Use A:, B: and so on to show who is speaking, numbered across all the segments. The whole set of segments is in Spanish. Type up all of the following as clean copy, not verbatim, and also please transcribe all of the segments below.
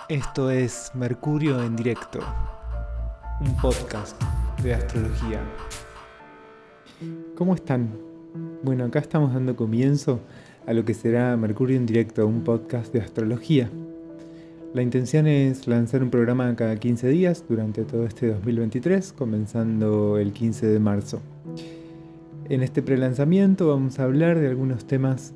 A: Esto es Mercurio en Directo, un podcast de astrología. ¿Cómo están? Bueno, acá estamos dando comienzo a lo que será Mercurio en Directo, un podcast de astrología. La intención es lanzar un programa cada 15 días durante todo este 2023, comenzando el 15 de marzo. En este prelanzamiento vamos a hablar de algunos temas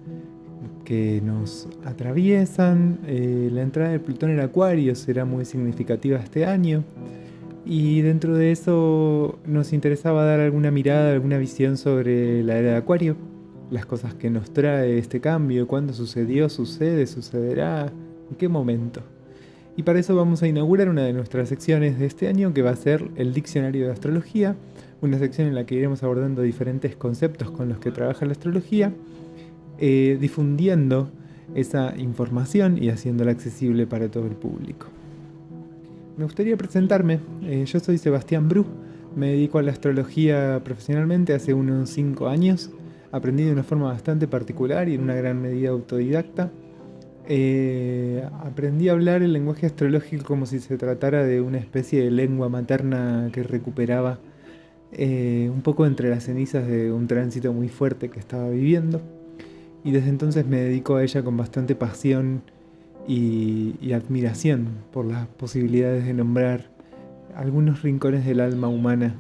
A: que nos atraviesan. La entrada de Plutón en Acuario será muy significativa este año, y dentro de eso nos interesaba dar alguna mirada, alguna visión sobre la era de Acuario, las cosas que nos trae este cambio, cuándo sucedió, sucede, sucederá, en qué momento. Y para eso vamos a inaugurar una de nuestras secciones de este año, que va a ser el Diccionario de Astrología, una sección en la que iremos abordando diferentes conceptos con los que trabaja la astrología, difundiendo esa información y haciéndola accesible para todo el público. Me gustaría presentarme. Yo soy Sebastián Bru, me dedico a la astrología profesionalmente hace unos 5 años. Aprendí de una forma bastante particular y en una gran medida autodidacta. Aprendí a hablar el lenguaje astrológico como si se tratara de una especie de lengua materna que recuperaba un poco entre las cenizas de un tránsito muy fuerte que estaba viviendo. Y desde entonces me dedico a ella con bastante pasión y admiración por las posibilidades de nombrar algunos rincones del alma humana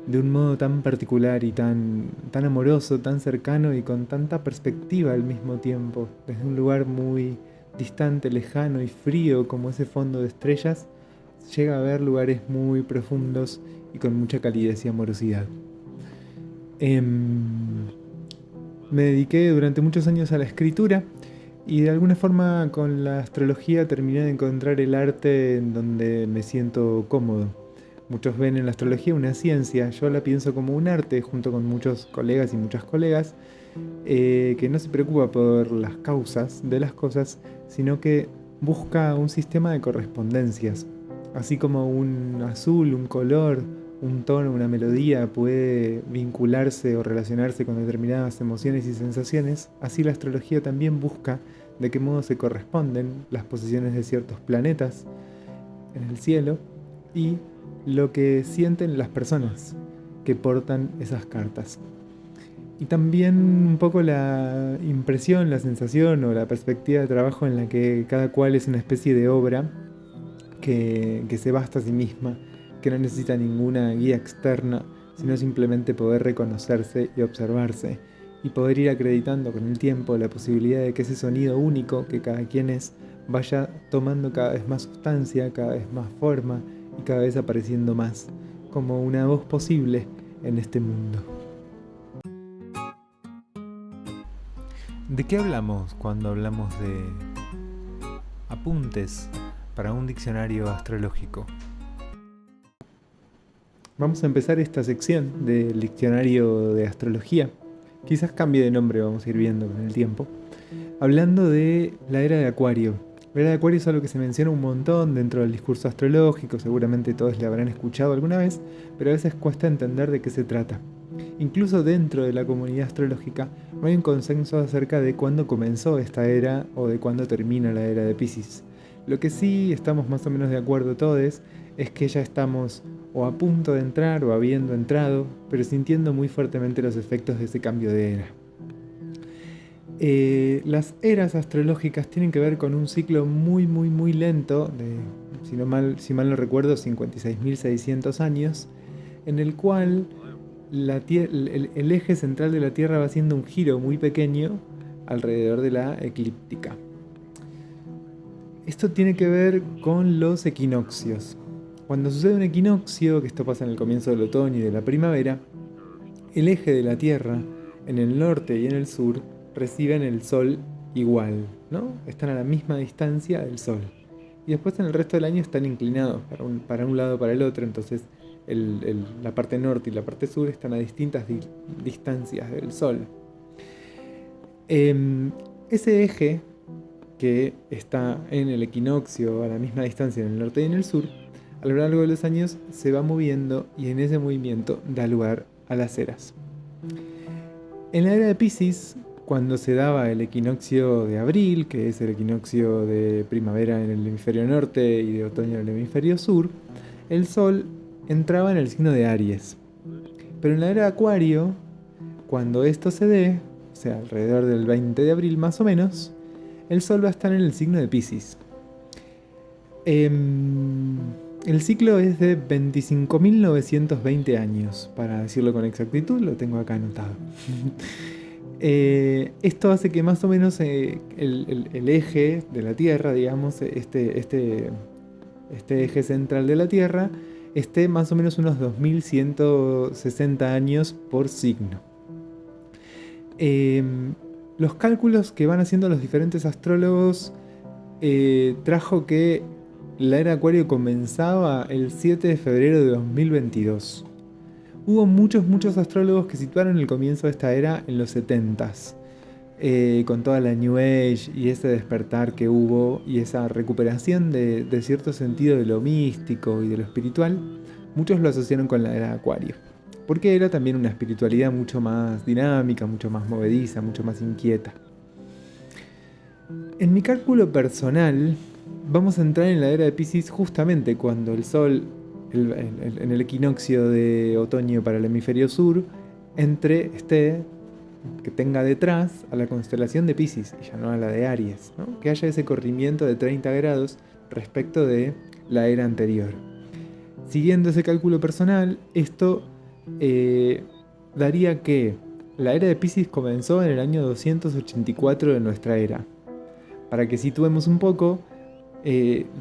A: de un modo tan particular y tan amoroso, tan cercano y con tanta perspectiva al mismo tiempo. Desde un lugar muy distante, lejano y frío como ese fondo de estrellas, llega a ver lugares muy profundos y con mucha calidez y amorosidad. Me dediqué durante muchos años a la escritura y de alguna forma con la astrología terminé de encontrar el arte en donde me siento cómodo. Muchos ven en la astrología una ciencia, yo la pienso como un arte junto con muchos colegas y muchas colegas, que no se preocupa por las causas de las cosas, sino que busca un sistema de correspondencias. Así como un azul, un color, un tono, una melodía puede vincularse o relacionarse con determinadas emociones y sensaciones, así la astrología también busca de qué modo se corresponden las posiciones de ciertos planetas en el cielo y lo que sienten las personas que portan esas cartas. Y también un poco la impresión, la sensación o la perspectiva de trabajo en la que cada cual es una especie de obra que se basta a sí misma, que no necesita ninguna guía externa, sino simplemente poder reconocerse y observarse, y poder ir acreditando con el tiempo la posibilidad de que ese sonido único que cada quien es vaya tomando cada vez más sustancia, cada vez más forma y cada vez apareciendo más como una voz posible en este mundo. ¿De qué hablamos cuando hablamos de apuntes para un diccionario astrológico? Vamos a empezar esta sección del diccionario de astrología. Quizás cambie de nombre, vamos a ir viendo con el tiempo. Hablando de la era de Acuario. La era de Acuario es algo que se menciona un montón dentro del discurso astrológico, seguramente todos le habrán escuchado alguna vez, pero a veces cuesta entender de qué se trata. Incluso dentro de la comunidad astrológica no hay un consenso acerca de cuándo comenzó esta era o de cuándo termina la era de Piscis. Lo que sí estamos más o menos de acuerdo todos es que ya estamos o a punto de entrar o habiendo entrado, pero sintiendo muy fuertemente los efectos de ese cambio de era. Las eras astrológicas tienen que ver con un ciclo muy lento, de, si mal no recuerdo, 56.600 años, en el cual el eje central de la Tierra va haciendo un giro muy pequeño alrededor de la eclíptica. Esto tiene que ver con los equinoccios. Cuando sucede un equinoccio, que esto pasa en el comienzo del otoño y de la primavera, el eje de la Tierra, en el norte y en el sur, reciben el Sol igual, ¿no? Están a la misma distancia del Sol. Y después en el resto del año están inclinados para un lado o para el otro, entonces la parte norte y la parte sur están a distintas distancias del Sol. Ese eje que está en el equinoccio a la misma distancia en el norte y en el sur, a lo largo de los años se va moviendo y en ese movimiento da lugar a las eras. En la era de Piscis cuando se daba el equinoccio de abril, que es el equinoccio de primavera en el hemisferio norte y de otoño en el hemisferio sur, el Sol entraba en el signo de Aries. Pero en la era de Acuario, cuando esto se dé, o sea, alrededor del 20 de abril más o menos, el Sol va a estar en el signo de Piscis. El ciclo es de 25.920 años, para decirlo con exactitud, lo tengo acá anotado. Esto hace que más o menos el eje de la Tierra, digamos, este eje central de la Tierra, esté más o menos unos 2160 años por signo. Los cálculos que van haciendo los diferentes astrólogos trajo que la era de Acuario comenzaba el 7 de febrero de 2022. Hubo muchos astrólogos que situaron el comienzo de esta era en los 70s, con toda la New Age y ese despertar que hubo y esa recuperación de cierto sentido de lo místico y de lo espiritual. Muchos lo asociaron con la era de Acuario, porque era también una espiritualidad mucho más dinámica, mucho más movediza, mucho más inquieta. En mi cálculo personal, vamos a entrar en la era de Piscis justamente cuando el Sol, en el equinoccio de otoño para el hemisferio sur, que tenga detrás a la constelación de Piscis y ya no a la de Aries, ¿no? Que haya ese corrimiento de 30 grados respecto de la era anterior. Siguiendo ese cálculo personal, esto daría que la era de Piscis comenzó en el año 284 de nuestra era. Para que situemos un poco,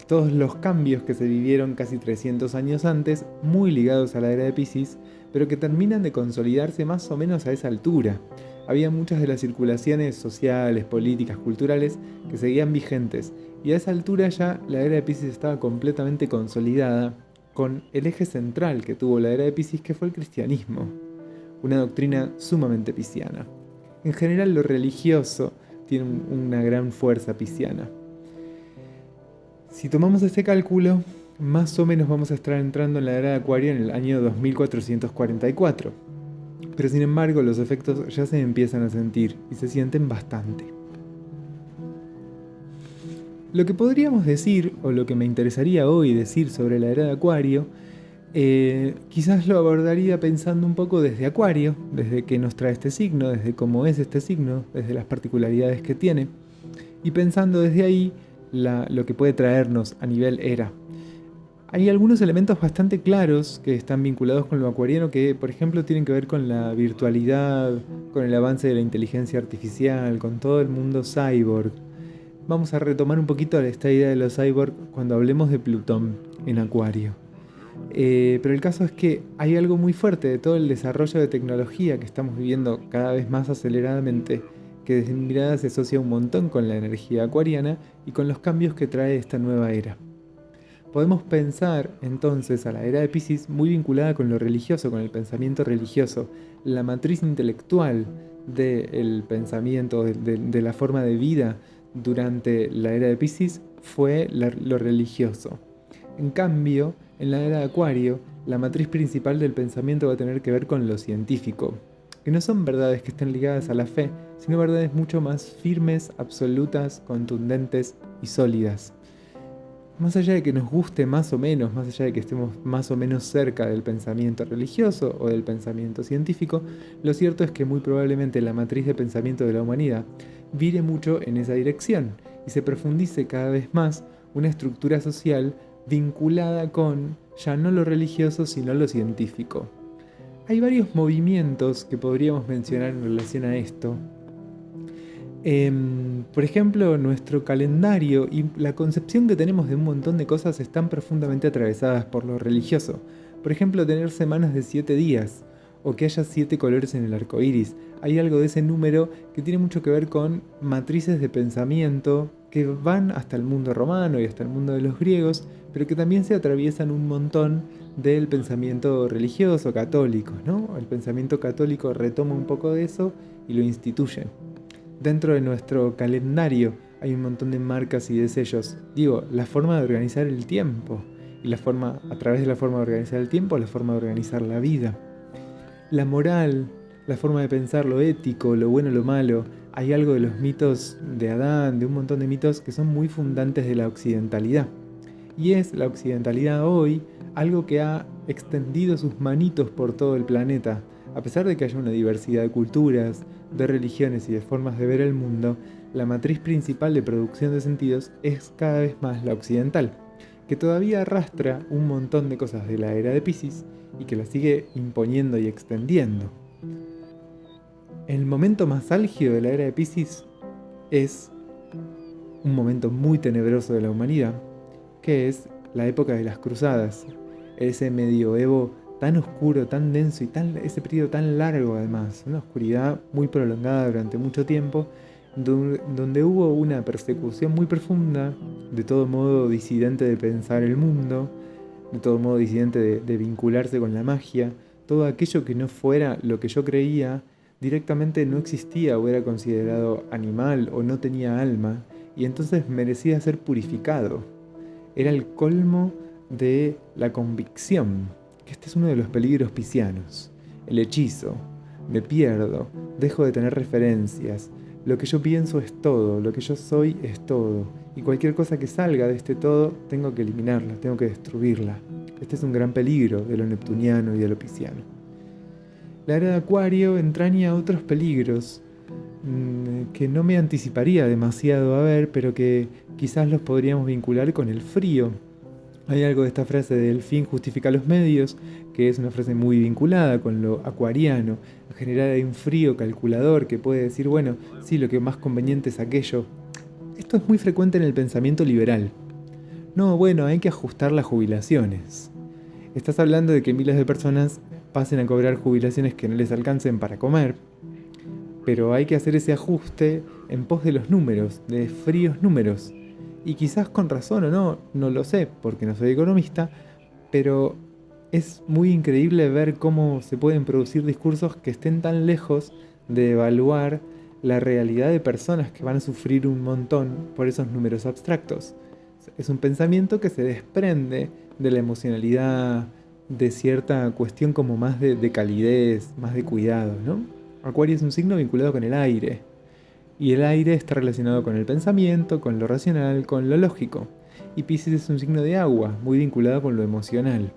A: todos los cambios que se vivieron casi 300 años antes, muy ligados a la era de Piscis, pero que terminan de consolidarse más o menos a esa altura. Había muchas de las circulaciones sociales, políticas, culturales que seguían vigentes, y a esa altura ya la era de Piscis estaba completamente consolidada con el eje central que tuvo la era de Piscis, que fue el cristianismo, una doctrina sumamente pisciana. En general, lo religioso tiene una gran fuerza pisciana. Si tomamos este cálculo, más o menos vamos a estar entrando en la era de Acuario en el año 2444. Pero sin embargo, los efectos ya se empiezan a sentir y se sienten bastante. Lo que podríamos decir, o lo que me interesaría hoy decir sobre la era de Acuario, quizás lo abordaría pensando un poco desde Acuario, desde qué nos trae este signo, desde cómo es este signo, desde las particularidades que tiene, y pensando desde ahí lo que puede traernos a nivel era. Hay algunos elementos bastante claros que están vinculados con lo acuariano que, por ejemplo, tienen que ver con la virtualidad, con el avance de la inteligencia artificial, con todo el mundo cyborg. Vamos a retomar un poquito esta idea de los cyborg cuando hablemos de Plutón en Acuario. Pero el caso es que hay algo muy fuerte de todo el desarrollo de tecnología que estamos viviendo cada vez más aceleradamente, que desde mi mirada se asocia un montón con la energía acuariana y con los cambios que trae esta nueva era. Podemos pensar entonces a la era de Piscis muy vinculada con lo religioso, con el pensamiento religioso, la matriz intelectual del pensamiento, de la forma de vida durante la era de Piscis fue lo religioso. En cambio, en la era de Acuario, la matriz principal del pensamiento va a tener que ver con lo científico, que no son verdades que estén ligadas a la fe, sino verdades mucho más firmes, absolutas, contundentes y sólidas. Más allá de que nos guste más o menos, más allá de que estemos más o menos cerca del pensamiento religioso o del pensamiento científico, lo cierto es que muy probablemente la matriz de pensamiento de la humanidad vire mucho en esa dirección y se profundice cada vez más una estructura social vinculada con ya no lo religioso sino lo científico. Hay varios movimientos que podríamos mencionar en relación a esto. Por ejemplo, nuestro calendario y la concepción que tenemos de un montón de cosas están profundamente atravesadas por lo religioso. Por ejemplo, tener semanas de 7 días o que haya 7 colores en el arco iris. Hay algo de ese número que tiene mucho que ver con matrices de pensamiento que van hasta el mundo romano y hasta el mundo de los griegos, pero que también se atraviesan un montón del pensamiento religioso católico, ¿no? El pensamiento católico retoma un poco de eso y lo instituye. Dentro de nuestro calendario hay un montón de marcas y de sellos. Digo, la forma de organizar el tiempo. Y a través de la forma de organizar el tiempo, la forma de organizar la vida. La moral la forma de pensar, lo ético, lo bueno, lo malo. Hay algo de los mitos de Adán, de un montón de mitos que son muy fundantes de la occidentalidad. Y es la occidentalidad hoy algo que ha extendido sus manitos por todo el planeta. A pesar de que haya una diversidad de culturas, de religiones y de formas de ver el mundo, la matriz principal de producción de sentidos es cada vez más la occidental, que todavía arrastra un montón de cosas de la era de Piscis y que la sigue imponiendo y extendiendo. El momento más álgido de la era de Piscis es un momento muy tenebroso de la humanidad, que es la época de las cruzadas, ese medioevo tan oscuro, tan denso y ese periodo tan largo además, una oscuridad muy prolongada durante mucho tiempo, donde hubo una persecución muy profunda, de todo modo disidente de pensar el mundo, de todo modo disidente de vincularse con la magia, todo aquello que no fuera lo que yo creía, directamente no existía o era considerado animal o no tenía alma, y entonces merecía ser purificado. Era el colmo de la convicción, que este es uno de los peligros piscianos. El hechizo, me pierdo, dejo de tener referencias, lo que yo pienso es todo, lo que yo soy es todo, y cualquier cosa que salga de este todo tengo que eliminarla, tengo que destruirla. Este es un gran peligro de lo neptuniano y de lo pisciano. La era de Acuario entraña otros peligros que no me anticiparía demasiado a ver, pero que quizás los podríamos vincular con el frío. Hay algo de esta frase de el fin justifica los medios, que es una frase muy vinculada con lo acuariano. En general hay un frío calculador que puede decir, bueno, sí, lo que más conveniente es aquello. Esto es muy frecuente en el pensamiento liberal. No, bueno, hay que ajustar las jubilaciones. Estás hablando de que miles de personas pasen a cobrar jubilaciones que no les alcancen para comer, pero hay que hacer ese ajuste en pos de los números, de fríos números. Y quizás con razón o no, no lo sé, porque no soy economista, pero es muy increíble ver cómo se pueden producir discursos que estén tan lejos de evaluar la realidad de personas que van a sufrir un montón por esos números abstractos. Es un pensamiento que se desprende de la emocionalidad, de cierta cuestión como más de calidez, más de cuidado, ¿no? Acuario es un signo vinculado con el aire. Y el aire está relacionado con el pensamiento, con lo racional, con lo lógico. Y Piscis es un signo de agua, muy vinculado con lo emocional.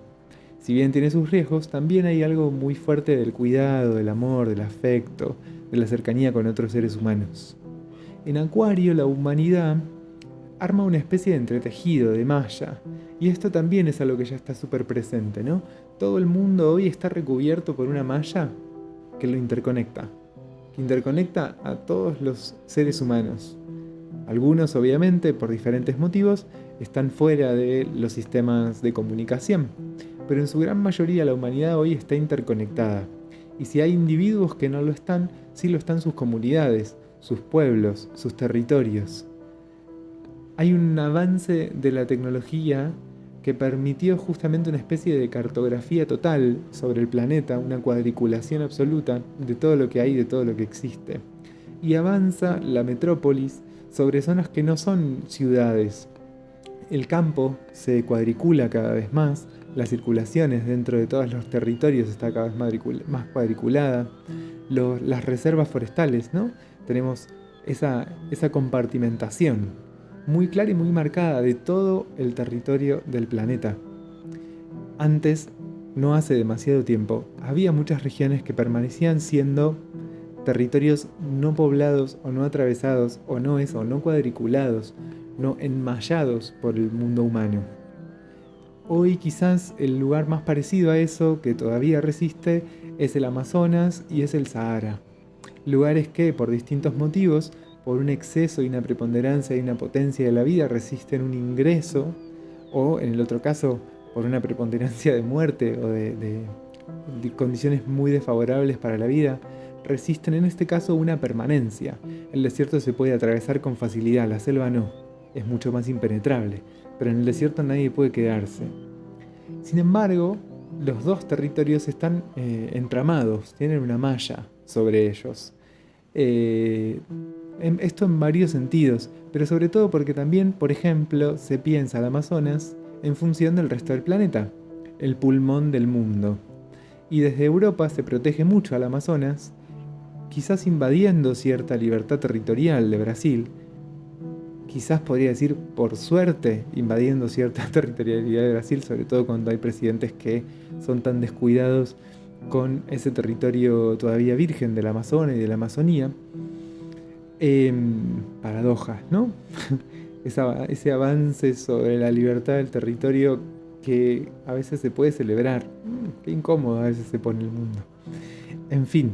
A: Si bien tiene sus riesgos, también hay algo muy fuerte del cuidado, del amor, del afecto, de la cercanía con otros seres humanos. En Acuario, la humanidad arma una especie de entretejido, de malla. Y esto también es algo que ya está súper presente, ¿no? Todo el mundo hoy está recubierto por una malla que lo interconecta. Que interconecta a todos los seres humanos. Algunos, obviamente, por diferentes motivos, están fuera de los sistemas de comunicación. Pero en su gran mayoría la humanidad hoy está interconectada. Y si hay individuos que no lo están, sí lo están sus comunidades, sus pueblos, sus territorios. Hay un avance de la tecnología que permitió justamente una especie de cartografía total sobre el planeta, una cuadriculación absoluta de todo lo que hay, de todo lo que existe. Y avanza la metrópolis sobre zonas que no son ciudades. El campo se cuadricula cada vez más, las circulaciones dentro de todos los territorios está cada vez más cuadriculada, las reservas forestales, ¿no? Tenemos esa compartimentación muy clara y muy marcada de todo el territorio del planeta. Antes, no hace demasiado tiempo, había muchas regiones que permanecían siendo territorios no poblados o no atravesados o no cuadriculados, no enmallados por el mundo humano. Hoy quizás el lugar más parecido a eso, que todavía resiste, es el Amazonas y es el Sahara. Lugares que, por distintos motivos, por un exceso y una preponderancia y una potencia de la vida, resisten un ingreso, o en el otro caso, por una preponderancia de muerte o de condiciones muy desfavorables para la vida, resisten en este caso una permanencia. El desierto se puede atravesar con facilidad, la selva no, es mucho más impenetrable, pero en el desierto nadie puede quedarse. Sin embargo, los dos territorios están entramados, tienen una malla sobre ellos. Esto en varios sentidos, pero sobre todo porque también, por ejemplo, se piensa al Amazonas en función del resto del planeta, el pulmón del mundo. Y desde Europa se protege mucho al Amazonas quizás invadiendo cierta libertad territorial de Brasil, quizás podría decir por suerte invadiendo cierta territorialidad de Brasil, sobre todo cuando hay presidentes que son tan descuidados con ese territorio todavía virgen del Amazonas y de la Amazonía. Paradojas, ¿no? Ese avance sobre la libertad del territorio que a veces se puede celebrar. Qué incómodo a veces se pone el mundo. En fin,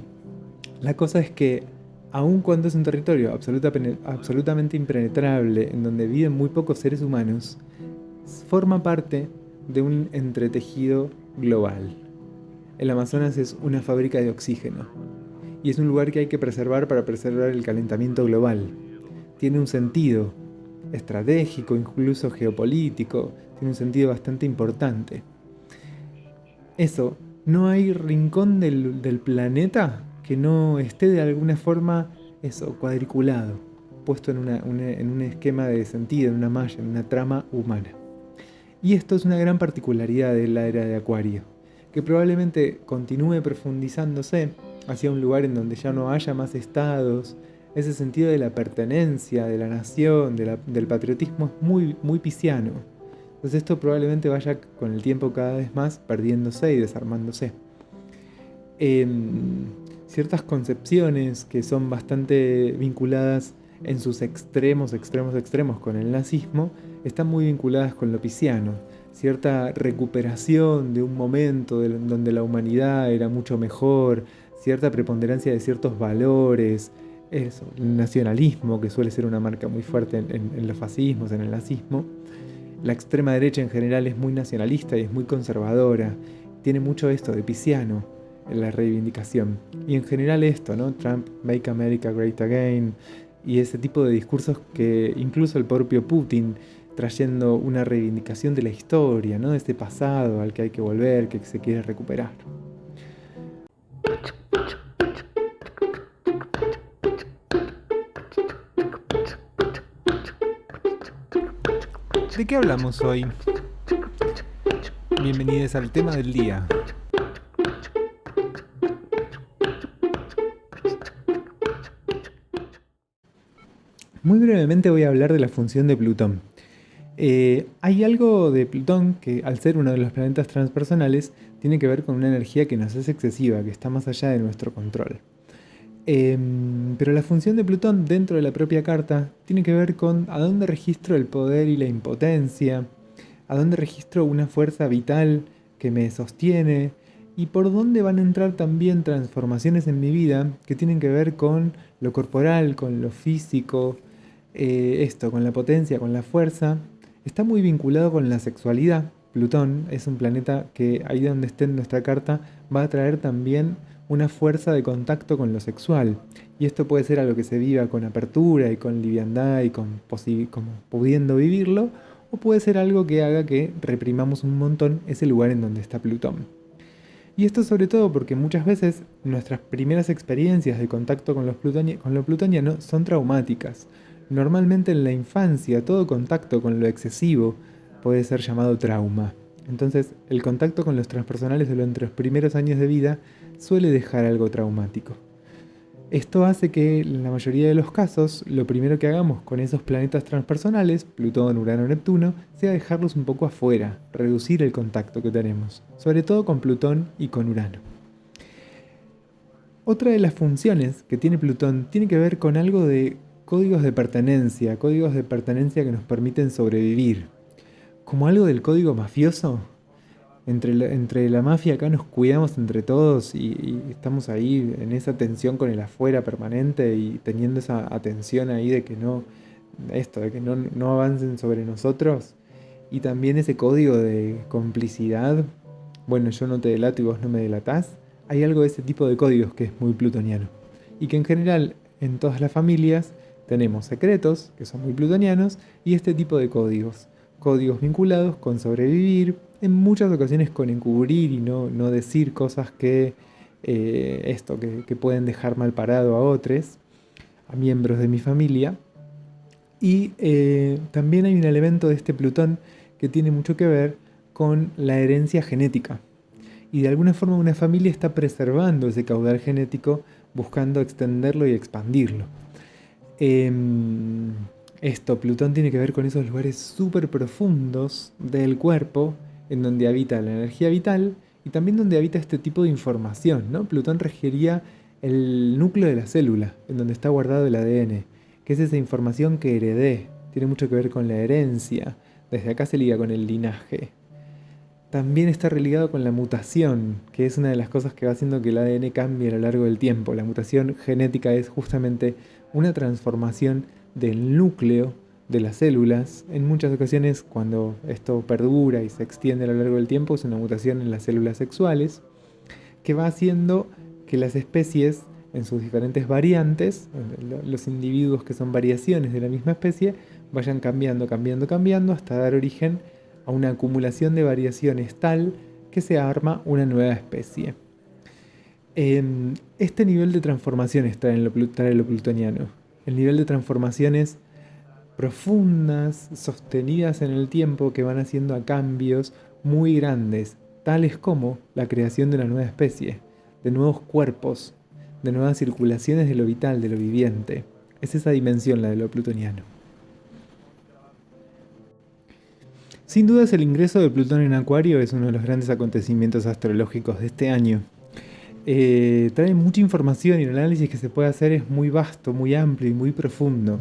A: la cosa es que aun cuando es un territorio absolutamente impenetrable, en donde viven muy pocos seres humanos, forma parte de un entretejido global. El Amazonas es una fábrica de oxígeno y es un lugar que hay que preservar para preservar el calentamiento global. Tiene un sentido estratégico, incluso geopolítico, tiene un sentido bastante importante. Eso, no hay rincón del planeta que no esté de alguna forma cuadriculado, puesto en un esquema de sentido, en una malla, en una trama humana. Y esto es una gran particularidad de la era de Acuario, que probablemente continúe profundizándose hacia un lugar en donde ya no haya más estados. Ese sentido de la pertenencia, de la nación, del patriotismo es muy pisciano. Entonces esto probablemente vaya con el tiempo cada vez más perdiéndose y desarmándose. Ciertas concepciones que son bastante vinculadas en sus extremos con el nazismo, están muy vinculadas con lo pisciano. Cierta recuperación de un momento donde la humanidad era mucho mejor, cierta preponderancia de ciertos valores, el nacionalismo, que suele ser una marca muy fuerte en los fascismos, en el nazismo. La extrema derecha en general es muy nacionalista y es muy conservadora. Tiene mucho esto de pisciano en la reivindicación. Y en general esto, ¿no? Trump, Make America Great Again, y ese tipo de discursos que incluso el propio Putin, trayendo una reivindicación de la historia, ¿no? De este pasado al que hay que volver, que se quiere recuperar. ¿De qué hablamos hoy? Bienvenidos al tema del día. Muy brevemente voy a hablar de la función de Plutón. Hay algo de Plutón que, al ser uno de los planetas transpersonales, tiene que ver con una energía que nos es excesiva, que está más allá de nuestro control. Pero la función de Plutón dentro de la propia carta tiene que ver con a dónde registro el poder y la impotencia, a dónde registro una fuerza vital que me sostiene, y por dónde van a entrar también transformaciones en mi vida que tienen que ver con lo corporal, con lo físico, con la potencia, con la fuerza. Está muy vinculado con la sexualidad. Plutón es un planeta que ahí donde esté en nuestra carta va a traer también una fuerza de contacto con lo sexual. Y esto puede ser algo que se viva con apertura y con liviandad y como pudiendo vivirlo, o puede ser algo que haga que reprimamos un montón ese lugar en donde está Plutón. Y esto sobre todo porque muchas veces nuestras primeras experiencias de contacto con lo plutoniano son traumáticas. Normalmente en la infancia todo contacto con lo excesivo puede ser llamado trauma. Entonces el contacto con los transpersonales de los primeros años de vida suele dejar algo traumático. Esto hace que en la mayoría de los casos lo primero que hagamos con esos planetas transpersonales, Plutón, Urano, Neptuno, sea dejarlos un poco afuera, reducir el contacto que tenemos, sobre todo con Plutón y con Urano. Otra de las funciones que tiene Plutón tiene que ver con algo de códigos de pertenencia que nos permiten sobrevivir. Como algo del código mafioso. Entre la mafia acá nos cuidamos entre todos y estamos ahí en esa tensión con el afuera permanente y teniendo esa atención ahí de que no avancen sobre nosotros. Y también ese código de complicidad. Bueno, yo no te delato y vos no me delatás. Hay algo de ese tipo de códigos que es muy plutoniano. Y que en general en todas las familias tenemos secretos que son muy plutonianos y este tipo de códigos. Códigos vinculados con sobrevivir, en muchas ocasiones con encubrir y no decir cosas que pueden dejar mal parado a otros, a miembros de mi familia. Y también hay un elemento de este Plutón que tiene mucho que ver con la herencia genética. Y de alguna forma una familia está preservando ese caudal genético buscando extenderlo y expandirlo. Plutón tiene que ver con esos lugares súper profundos del cuerpo, en donde habita la energía vital y también donde habita este tipo de información, ¿no? Plutón regiría el núcleo de la célula, en donde está guardado el ADN, que es esa información que heredé, tiene mucho que ver con la herencia, desde acá se liga con el linaje. También está religado con la mutación, que es una de las cosas que va haciendo que el ADN cambie a lo largo del tiempo. La mutación genética es justamente una transformación del núcleo de las células. En muchas ocasiones, cuando esto perdura y se extiende a lo largo del tiempo, es una mutación en las células sexuales, que va haciendo que las especies, en sus diferentes variantes, los individuos que son variaciones de la misma especie, vayan cambiando, cambiando, cambiando, hasta dar origen a una acumulación de variaciones tal que se arma una nueva especie. Este nivel de transformaciones trae lo plutoniano. El nivel de transformaciones profundas, sostenidas en el tiempo, que van haciendo a cambios muy grandes, tales como la creación de una nueva especie, de nuevos cuerpos, de nuevas circulaciones de lo vital, de lo viviente. Es esa dimensión la de lo plutoniano. Sin dudas el ingreso de Plutón en Acuario es uno de los grandes acontecimientos astrológicos de este año. Trae mucha información y el análisis que se puede hacer es muy vasto, muy amplio y muy profundo.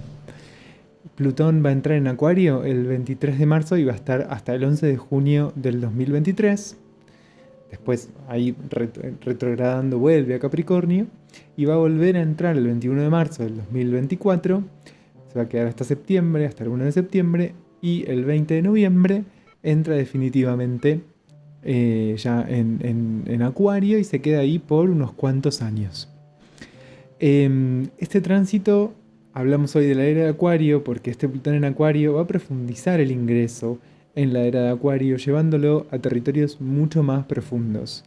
A: Plutón va a entrar en Acuario el 23 de marzo y va a estar hasta el 11 de junio del 2023. Después, ahí retrogradando, vuelve a Capricornio y va a volver a entrar el 21 de marzo del 2024. Se va a quedar hasta septiembre, hasta el 1 de septiembre, y el 20 de noviembre entra definitivamente ya en Acuario y se queda ahí por unos cuantos años. Este tránsito, hablamos hoy de la era de Acuario porque este Plutón en Acuario va a profundizar el ingreso en la era de Acuario, llevándolo a territorios mucho más profundos.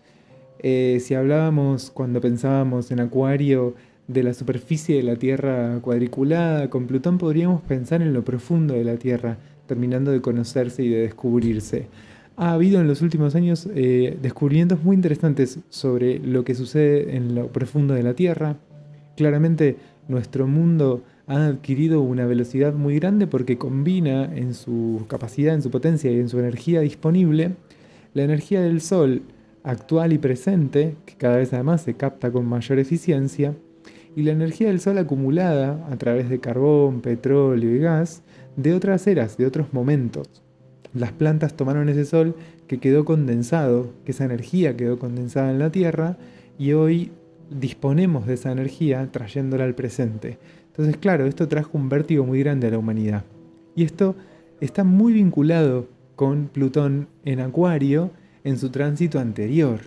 A: Si hablábamos cuando pensábamos en Acuario de la superficie de la Tierra cuadriculada, con Plutón podríamos pensar en lo profundo de la Tierra, terminando de conocerse y de descubrirse. Ha habido en los últimos años descubrimientos muy interesantes sobre lo que sucede en lo profundo de la Tierra. Claramente nuestro mundo ha adquirido una velocidad muy grande porque combina en su capacidad, en su potencia y en su energía disponible la energía del Sol actual y presente, que cada vez además se capta con mayor eficiencia, y la energía del Sol acumulada a través de carbón, petróleo y gas de otras eras, de otros momentos. Las plantas tomaron ese Sol que quedó condensado, que esa energía quedó condensada en la Tierra, y hoy disponemos de esa energía trayéndola al presente. Entonces, claro, esto trajo un vértigo muy grande a la humanidad. Y esto está muy vinculado con Plutón en Acuario en su tránsito anterior.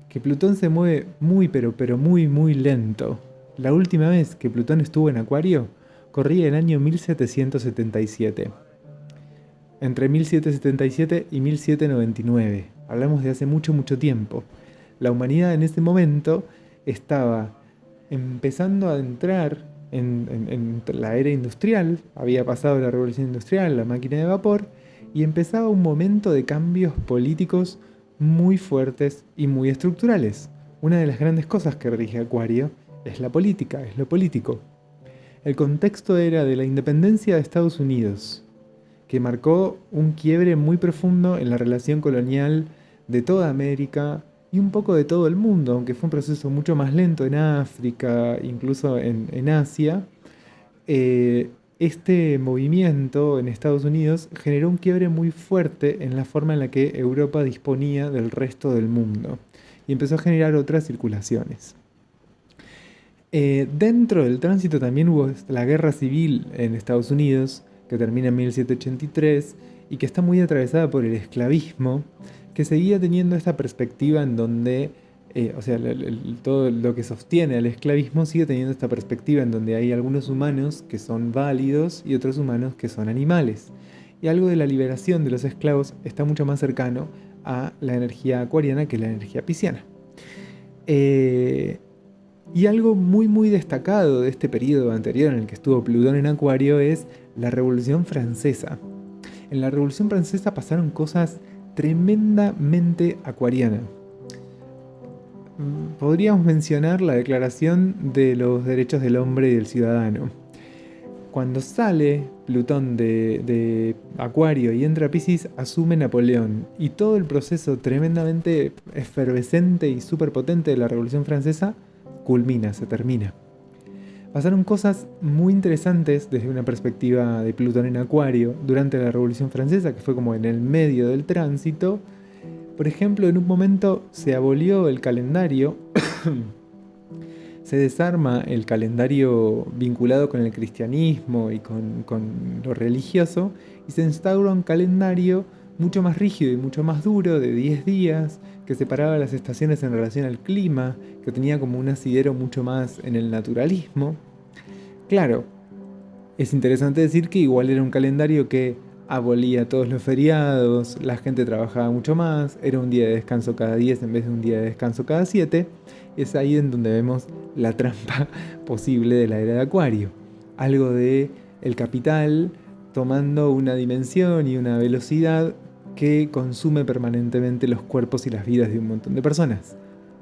A: Que Plutón se mueve muy pero muy muy lento. La última vez que Plutón estuvo en Acuario corría el año 1777. Entre 1777 y 1799. Hablamos de hace mucho tiempo. La humanidad en ese momento estaba empezando a entrar en la era industrial, había pasado la revolución industrial, la máquina de vapor, y empezaba un momento de cambios políticos muy fuertes y muy estructurales. Una de las grandes cosas que rige Acuario es la política, es lo político. El contexto era de la independencia de Estados Unidos, que marcó un quiebre muy profundo en la relación colonial de toda América y un poco de todo el mundo, aunque fue un proceso mucho más lento en África, incluso en Asia. Este movimiento en Estados Unidos generó un quiebre muy fuerte en la forma en la que Europa disponía del resto del mundo y empezó a generar otras circulaciones. Dentro del tránsito también hubo la guerra civil en Estados Unidos, que termina en 1783 y que está muy atravesada por el esclavismo, que seguía teniendo esta perspectiva en donde, todo lo que sostiene al esclavismo sigue teniendo esta perspectiva en donde hay algunos humanos que son válidos y otros humanos que son animales. Y algo de la liberación de los esclavos está mucho más cercano a la energía acuariana que la energía pisciana. Y algo muy destacado de este periodo anterior en el que estuvo Plutón en Acuario es la Revolución Francesa. En la Revolución Francesa pasaron cosas tremendamente acuarianas. podríamos mencionar la Declaración de los Derechos del Hombre y del Ciudadano. Cuando sale Plutón de Acuario y entra a Piscis, asume Napoleón. Y todo el proceso tremendamente efervescente y súper potente de la Revolución Francesa culmina, se termina. Pasaron cosas muy interesantes desde una perspectiva de Plutón en Acuario durante la Revolución Francesa, que fue como en el medio del tránsito. Por ejemplo, en un momento se abolió el calendario, se desarma el calendario vinculado con el cristianismo y con lo religioso, y se instaura un calendario mucho más rígido y mucho más duro, de 10 días, que separaba las estaciones en relación al clima, que tenía como un asidero mucho más en el naturalismo. Claro, es interesante decir que igual era un calendario que abolía todos los feriados, la gente trabajaba mucho más, era un día de descanso cada 10 en vez de un día de descanso cada 7. Es ahí en donde vemos la trampa posible de la era de Acuario. Algo de el capital tomando una dimensión y una velocidad que consume permanentemente los cuerpos y las vidas de un montón de personas.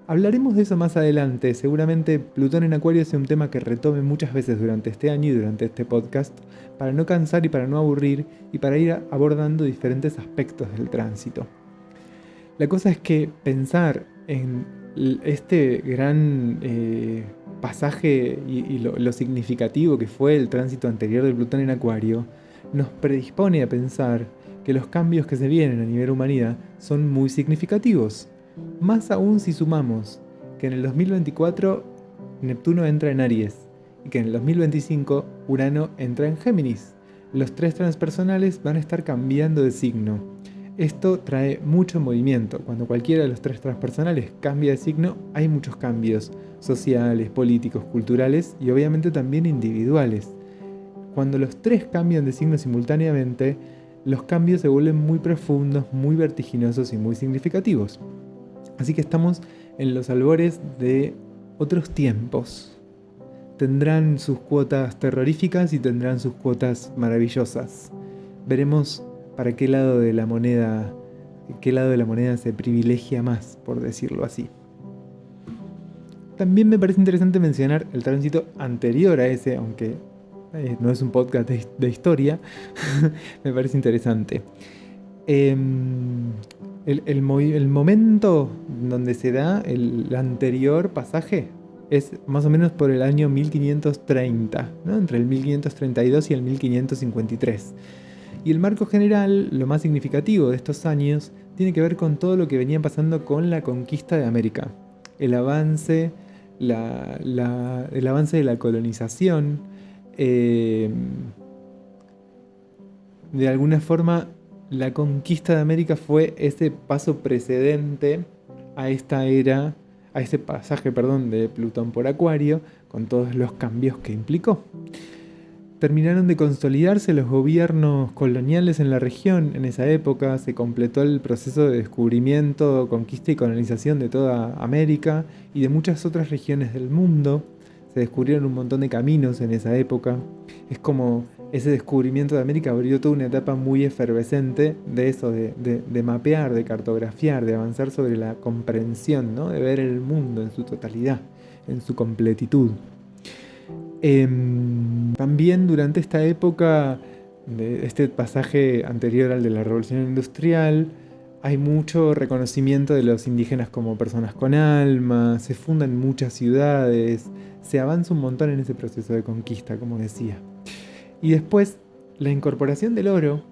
A: Hablaremos de eso más adelante, seguramente Plutón en Acuario sea un tema que retome muchas veces durante este año y durante este podcast, para no cansar y para no aburrir y para ir abordando diferentes aspectos del tránsito. La cosa es que pensar en este gran pasaje y lo significativo que fue el tránsito anterior de Plutón en Acuario, nos predispone a pensar que los cambios que se vienen a nivel humanidad son muy significativos. Más aún si sumamos que en el 2024 Neptuno entra en Aries y que en el 2025 Urano entra en Géminis. Los 3 transpersonales van a estar cambiando de signo. Esto trae mucho movimiento. Cuando cualquiera de los 3 transpersonales cambia de signo, hay muchos cambios sociales, políticos, culturales y obviamente también individuales. Cuando los 3 cambian de signo simultáneamente, los cambios se vuelven muy profundos, muy vertiginosos y muy significativos. Así que estamos en los albores de otros tiempos. Tendrán sus cuotas terroríficas y tendrán sus cuotas maravillosas. Veremos para qué lado de la moneda se privilegia más, por decirlo así. También me parece interesante mencionar el tránsito anterior a ese, aunque no es un podcast de historia, me parece interesante. El momento donde se da el anterior pasaje es más o menos por el año 1530, ¿no? Entre el 1532 y el 1553. Y el marco general, lo más significativo de estos años, tiene que ver con todo lo que venía pasando con la conquista de América. El avance, el avance de la colonización, de alguna forma la conquista de América fue ese paso precedente a esta era, a ese pasaje, de Plutón por Acuario, con todos los cambios que implicó. Terminaron de consolidarse los gobiernos coloniales en la región en esa época, se completó el proceso de descubrimiento, conquista y colonización de toda América y de muchas otras regiones del mundo. Se descubrieron un montón de caminos en esa época. Es como ese descubrimiento de América abrió toda una etapa muy efervescente de eso, de mapear, de cartografiar, de avanzar sobre la comprensión, ¿no? De ver el mundo en su totalidad, en su completitud. También durante esta época, de este pasaje anterior al de la Revolución Industrial, hay mucho reconocimiento de los indígenas como personas con alma, se fundan muchas ciudades, se avanza un montón en ese proceso de conquista, como decía. Y después, la incorporación del oro,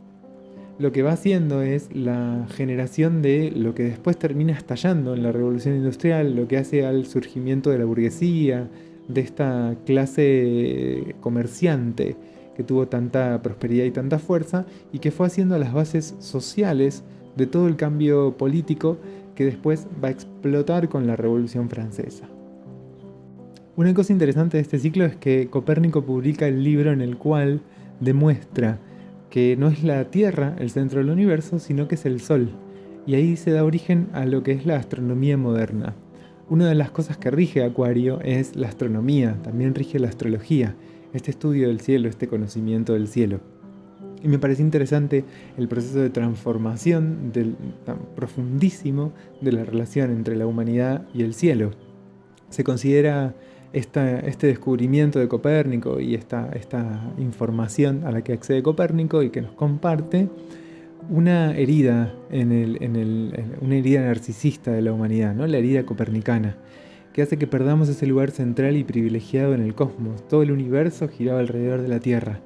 A: lo que va haciendo es la generación de lo que después termina estallando en la Revolución Industrial, lo que hace al surgimiento de la burguesía, de esta clase comerciante que tuvo tanta prosperidad y tanta fuerza y que fue haciendo las bases sociales de todo el cambio político que después va a explotar con la Revolución Francesa. Una cosa interesante de este ciclo es que Copérnico publica el libro en el cual demuestra que no es la Tierra el centro del universo, sino que es el Sol. Y ahí se da origen a lo que es la astronomía moderna. Una de las cosas que rige Acuario es la astronomía, también rige la astrología, este estudio del cielo, este conocimiento del cielo. Y me pareció interesante el proceso de transformación tan profundísimo de la relación entre la humanidad y el cielo. Se considera este descubrimiento de Copérnico y esta información a la que accede Copérnico y que nos comparte una herida una herida narcisista de la humanidad, ¿no? La herida copernicana, que hace que perdamos ese lugar central y privilegiado en el cosmos. Todo el universo giraba alrededor de la Tierra.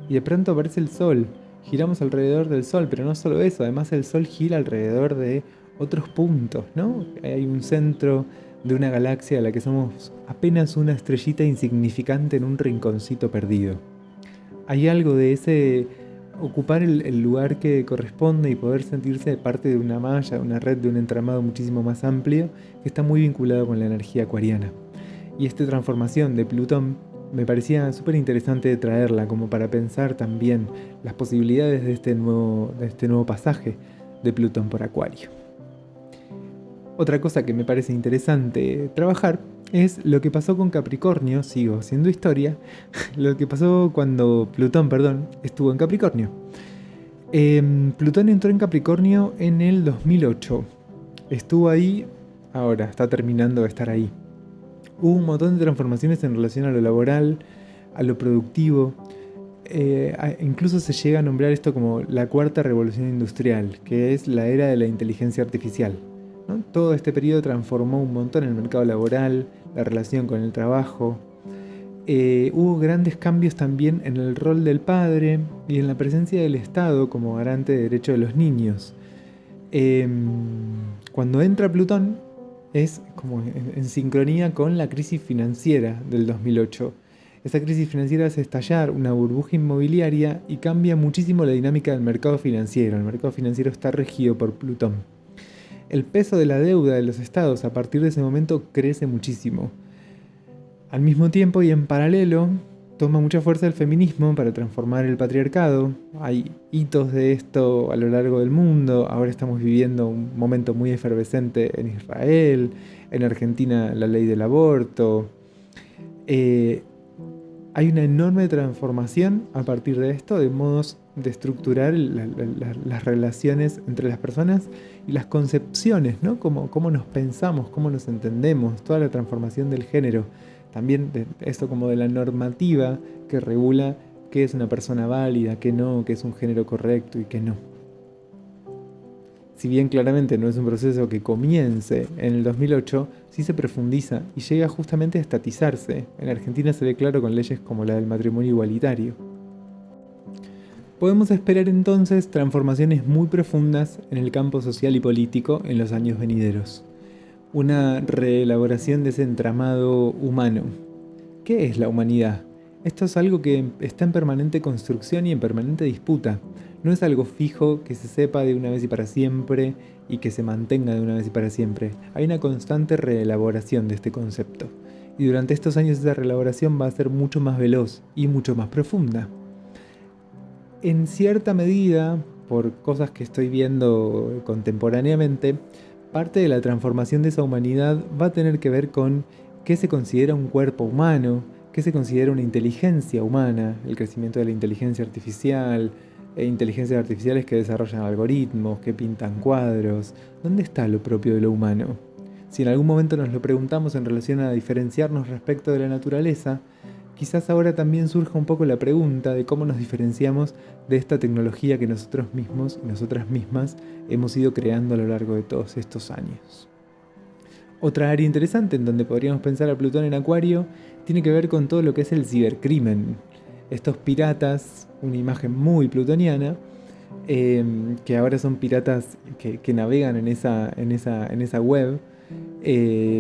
A: Y de pronto aparece el Sol. Giramos alrededor del Sol, pero no solo eso, además el Sol gira alrededor de otros puntos, ¿no? Hay un centro de una galaxia de la que somos apenas una estrellita insignificante en un rinconcito perdido. Hay algo de ese ocupar el lugar que corresponde y poder sentirse parte de una malla, una red, de un entramado muchísimo más amplio que está muy vinculado con la energía acuariana. Y esta transformación de Plutón me parecía súper interesante de traerla como para pensar también las posibilidades de este nuevo pasaje de Plutón por Acuario. Otra cosa que me parece interesante trabajar es lo que pasó con Capricornio, sigo haciendo historia, lo que pasó cuando Plutón, estuvo en Capricornio. Plutón entró en Capricornio en el 2008. Estuvo ahí, ahora está terminando de estar ahí. Hubo un montón de transformaciones en relación a lo laboral, a lo productivo. Incluso se llega a nombrar esto como la cuarta revolución industrial, que es la era de la inteligencia artificial, ¿no? Todo este periodo transformó un montón el mercado laboral, la relación con el trabajo. Hubo grandes cambios también en el rol del padre y en la presencia del Estado como garante de derechos de los niños. Cuando entra Plutón es como en sincronía con la crisis financiera del 2008. Esa crisis financiera hace estallar una burbuja inmobiliaria y cambia muchísimo la dinámica del mercado financiero. El mercado financiero está regido por Plutón. El peso de la deuda de los estados a partir de ese momento crece muchísimo. Al mismo tiempo y en paralelo, toma mucha fuerza el feminismo para transformar el patriarcado. Hay hitos de esto a lo largo del mundo. Ahora estamos viviendo un momento muy efervescente en Israel, en Argentina la ley del aborto. Hay una enorme transformación a partir de esto, de modos de estructurar las relaciones entre las personas y las concepciones, ¿no? Cómo nos pensamos, cómo nos entendemos, toda la transformación del género. También de esto como de la normativa que regula qué es una persona válida, qué no, qué es un género correcto y qué no. Si bien claramente no es un proceso que comience en el 2008, sí se profundiza y llega justamente a estatizarse. En Argentina se ve claro con leyes como la del matrimonio igualitario. Podemos esperar entonces transformaciones muy profundas en el campo social y político en los años venideros. Una reelaboración de ese entramado humano. ¿Qué es la humanidad? Esto es algo que está en permanente construcción y en permanente disputa. No es algo fijo que se sepa de una vez y para siempre y que se mantenga de una vez y para siempre. Hay una constante reelaboración de este concepto. Y durante estos años esa reelaboración va a ser mucho más veloz y mucho más profunda. En cierta medida, por cosas que estoy viendo contemporáneamente, parte de la transformación de esa humanidad va a tener que ver con qué se considera un cuerpo humano, qué se considera una inteligencia humana, el crecimiento de la inteligencia artificial, inteligencias artificiales que desarrollan algoritmos, que pintan cuadros. ¿Dónde está lo propio de lo humano? Si en algún momento nos lo preguntamos en relación a diferenciarnos respecto de la naturaleza, quizás ahora también surja un poco la pregunta de cómo nos diferenciamos de esta tecnología que nosotros mismos y nosotras mismas hemos ido creando a lo largo de todos estos años. Otra área interesante en donde podríamos pensar a Plutón en Acuario tiene que ver con todo lo que es el cibercrimen. Estos piratas, una imagen muy plutoniana, que ahora son piratas que navegan en esa web,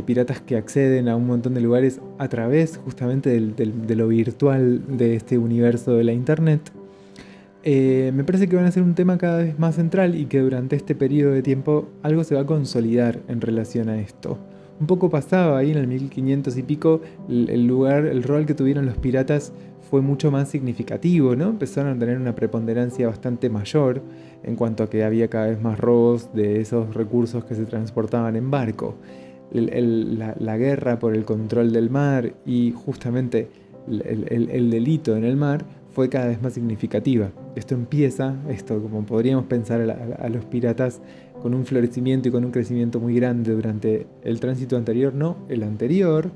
A: piratas que acceden a un montón de lugares a través justamente de lo virtual de este universo de la internet. Me parece que van a ser un tema cada vez más central y que durante este periodo de tiempo algo se va a consolidar en relación a esto. Un poco pasaba ahí en el 1500 y pico, el rol que tuvieron los piratas fue mucho más significativo, ¿no? Empezaron a tener una preponderancia bastante mayor en cuanto a que había cada vez más robos de esos recursos que se transportaban en barco. La guerra por el control del mar y justamente el delito en el mar fue cada vez más significativa. Esto como podríamos pensar a los piratas, con un florecimiento y con un crecimiento muy grande durante el tránsito anterior, no, el anterior,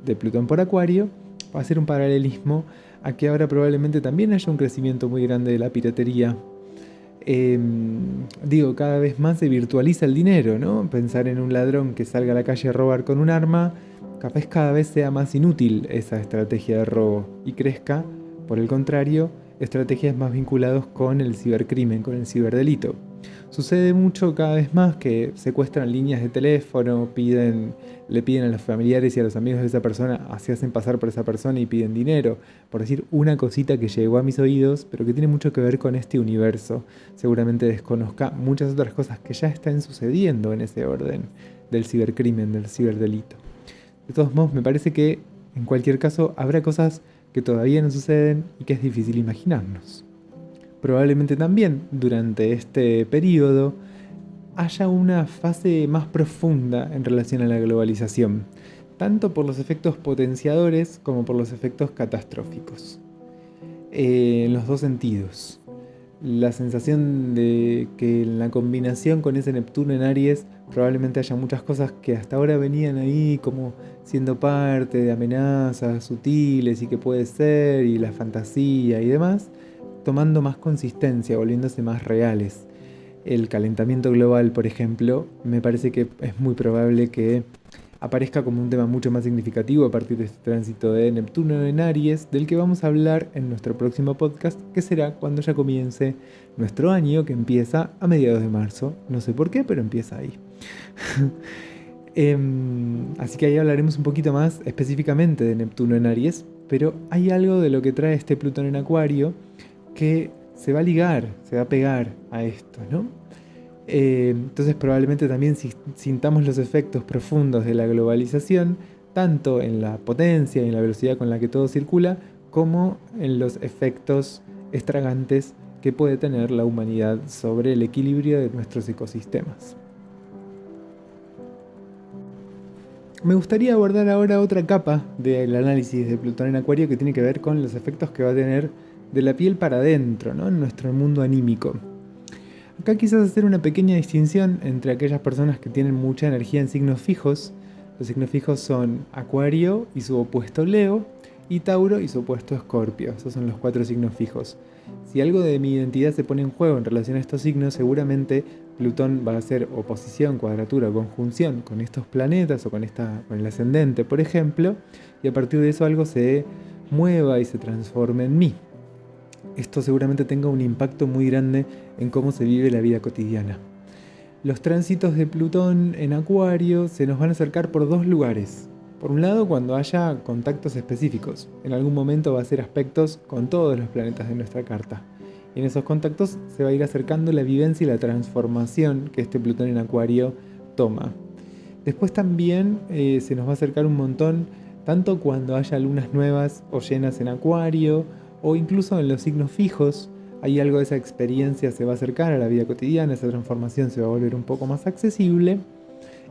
A: de Plutón por Acuario, va a ser un paralelismo a que ahora probablemente también haya un crecimiento muy grande de la piratería. Cada vez más se virtualiza el dinero, ¿no? Pensar en un ladrón que salga a la calle a robar con un arma, capaz cada vez sea más inútil esa estrategia de robo y crezca, por el contrario, estrategias más vinculadas con el cibercrimen, con el ciberdelito. Sucede mucho cada vez más que secuestran líneas de teléfono, le piden a los familiares y a los amigos de esa persona, se hacen pasar por esa persona y piden dinero. Por decir una cosita que llegó a mis oídos, pero que tiene mucho que ver con este universo. Seguramente desconozca muchas otras cosas que ya están sucediendo en ese orden del cibercrimen, del ciberdelito. De todos modos, me parece que en cualquier caso habrá cosas que todavía no suceden y que es difícil imaginarnos. Probablemente también durante este periodo haya una fase más profunda en relación a la globalización, tanto por los efectos potenciadores como por los efectos catastróficos. En los dos sentidos. La sensación de que en la combinación con ese Neptuno en Aries probablemente haya muchas cosas que hasta ahora venían ahí como siendo parte de amenazas sutiles y que puede ser, y la fantasía y demás, tomando más consistencia, volviéndose más reales. El calentamiento global, por ejemplo, me parece que es muy probable que aparezca como un tema mucho más significativo a partir de este tránsito de Neptuno en Aries, del que vamos a hablar en nuestro próximo podcast, que será cuando ya comience nuestro año, que empieza a mediados de marzo. No sé por qué, pero empieza ahí. Así que ahí hablaremos un poquito más específicamente de Neptuno en Aries, pero hay algo de lo que trae este Plutón en Acuario que se va a ligar, se va a pegar a esto, ¿no? Entonces probablemente también sintamos los efectos profundos de la globalización, tanto en la potencia y en la velocidad con la que todo circula, como en los efectos estragantes que puede tener la humanidad sobre el equilibrio de nuestros ecosistemas. Me gustaría abordar ahora otra capa del análisis de Plutón en Acuario que tiene que ver con los efectos que va a tener de la piel para adentro, ¿no? En nuestro mundo anímico. Acá quizás hacer una pequeña distinción entre aquellas personas que tienen mucha energía en signos fijos. Los signos fijos son Acuario y su opuesto Leo, y Tauro y su opuesto Escorpio. Esos son los 4 signos fijos. Si algo de mi identidad se pone en juego en relación a estos signos, seguramente Plutón va a hacer oposición, cuadratura o conjunción con estos planetas o con el ascendente, por ejemplo, y a partir de eso algo se mueva y se transforme en mí. Esto seguramente tenga un impacto muy grande en cómo se vive la vida cotidiana. Los tránsitos de Plutón en Acuario se nos van a acercar por 2 lugares. Por un lado, cuando haya contactos específicos. En algún momento va a hacer aspectos con todos los planetas de nuestra carta. Y en esos contactos se va a ir acercando la vivencia y la transformación que este Plutón en Acuario toma. Después también se nos va a acercar un montón, tanto cuando haya lunas nuevas o llenas en Acuario, o incluso en los signos fijos. Hay algo de esa experiencia, se va a acercar a la vida cotidiana, esa transformación se va a volver un poco más accesible,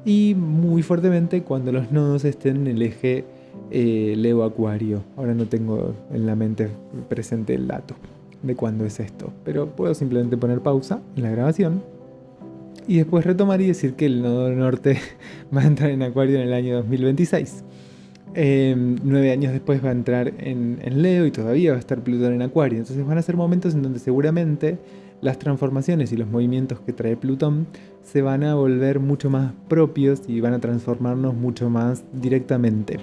A: y muy fuertemente cuando los nodos estén en el eje Leo-Acuario. Ahora no tengo en la mente presente el dato de cuándo es esto, pero puedo simplemente poner pausa en la grabación y después retomar y decir que el nodo norte va a entrar en Acuario en el año 2026. 9 años después va a entrar en Leo y todavía va a estar Plutón en Acuario. Entonces van a ser momentos en donde seguramente las transformaciones y los movimientos que trae Plutón se van a volver mucho más propios y van a transformarnos mucho más directamente.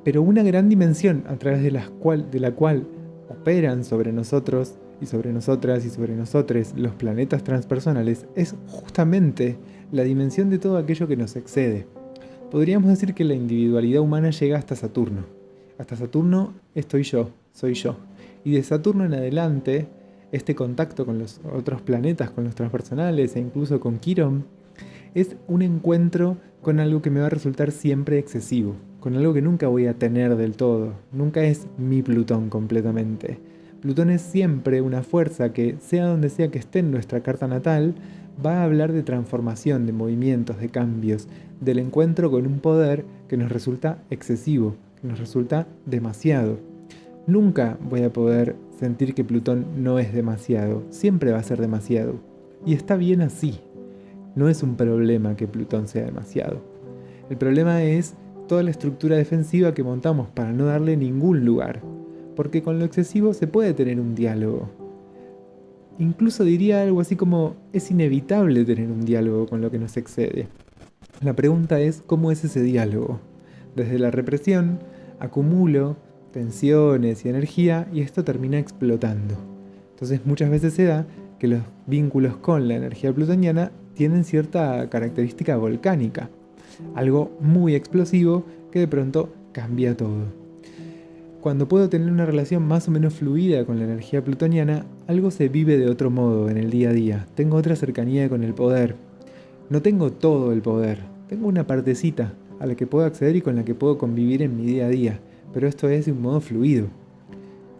A: Pero una gran dimensión a través de la cual operan sobre nosotros y sobre nosotras y sobre nosotres los planetas transpersonales es justamente la dimensión de todo aquello que nos excede. Podríamos decir que la individualidad humana llega hasta Saturno. Hasta Saturno soy yo. Y de Saturno en adelante, este contacto con los otros planetas, con los transpersonales e incluso con Quirón, es un encuentro con algo que me va a resultar siempre excesivo, con algo que nunca voy a tener del todo. Nunca es mi Plutón completamente. Plutón es siempre una fuerza que, sea donde sea que esté en nuestra carta natal, va a hablar de transformación, de movimientos, de cambios, del encuentro con un poder que nos resulta excesivo, que nos resulta demasiado. Nunca voy a poder sentir que Plutón no es demasiado, siempre va a ser demasiado. Y está bien así. No es un problema que Plutón sea demasiado. El problema es toda la estructura defensiva que montamos para no darle ningún lugar. Porque con lo excesivo se puede tener un diálogo. Incluso diría algo así como, es inevitable tener un diálogo con lo que nos excede. La pregunta es, ¿cómo es ese diálogo? Desde la represión, acumulo tensiones y energía y esto termina explotando. Entonces muchas veces se da que los vínculos con la energía plutoniana tienen cierta característica volcánica, algo muy explosivo que de pronto cambia todo. Cuando puedo tener una relación más o menos fluida con la energía plutoniana, algo se vive de otro modo en el día a día. Tengo otra cercanía con el poder. No tengo todo el poder, tengo una partecita a la que puedo acceder y con la que puedo convivir en mi día a día, pero esto es de un modo fluido.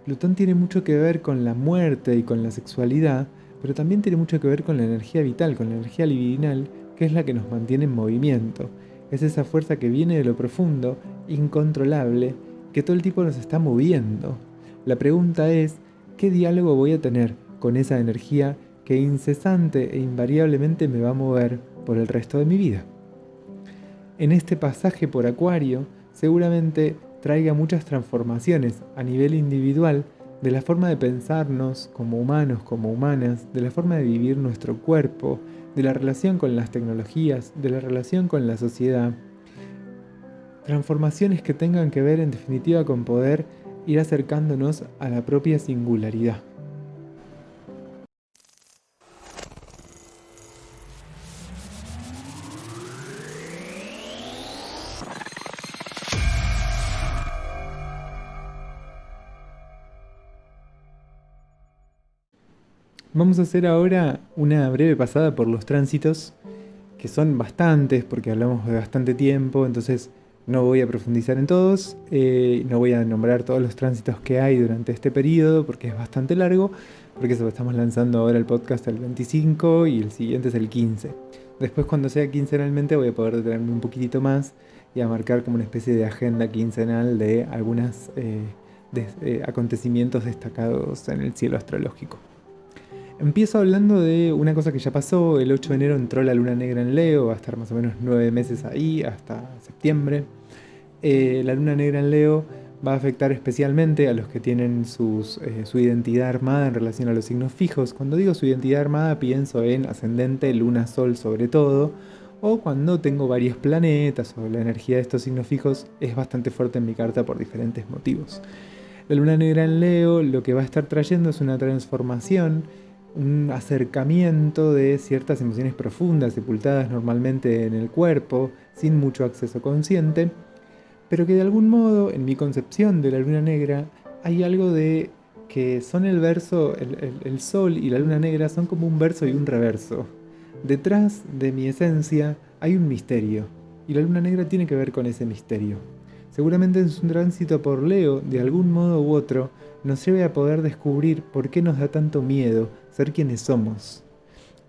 A: Plutón tiene mucho que ver con la muerte y con la sexualidad, pero también tiene mucho que ver con la energía vital, con la energía libidinal, que es la que nos mantiene en movimiento. Es esa fuerza que viene de lo profundo, incontrolable, que todo el tiempo nos está moviendo. La pregunta es, ¿qué diálogo voy a tener con esa energía que incesante e invariablemente me va a mover por el resto de mi vida? En este pasaje por Acuario, seguramente traiga muchas transformaciones a nivel individual de la forma de pensarnos como humanos, como humanas, de la forma de vivir nuestro cuerpo, de la relación con las tecnologías, de la relación con la sociedad. Transformaciones que tengan que ver en definitiva con poder ir acercándonos a la propia singularidad. Vamos a hacer ahora una breve pasada por los tránsitos, que son bastantes porque hablamos de bastante tiempo, entonces no voy a profundizar en todos, no voy a nombrar todos los tránsitos que hay durante este periodo porque es bastante largo, porque eso estamos lanzando ahora el podcast el 25 y el siguiente es el 15. Después cuando sea quincenalmente voy a poder detenerme un poquitito más y a marcar como una especie de agenda quincenal de algunos acontecimientos destacados en el cielo astrológico. Empiezo hablando de una cosa que ya pasó. El 8 de enero entró la luna negra en Leo, va a estar más o menos 9 meses ahí, hasta septiembre. La luna negra en Leo va a afectar especialmente a los que tienen su identidad armada en relación a los signos fijos. Cuando digo su identidad armada pienso en ascendente, luna, sol sobre todo, o cuando tengo varios planetas o la energía de estos signos fijos es bastante fuerte en mi carta por diferentes motivos. La luna negra en Leo lo que va a estar trayendo es una transformación, un acercamiento de ciertas emociones profundas, sepultadas normalmente en el cuerpo, sin mucho acceso consciente, pero que de algún modo, en mi concepción de la luna negra, hay algo de que son el verso, el sol y la luna negra son como un verso y un reverso. Detrás de mi esencia hay un misterio, y la luna negra tiene que ver con ese misterio. Seguramente en su tránsito por Leo, de algún modo u otro, nos lleve a poder descubrir por qué nos da tanto miedo ser quienes somos.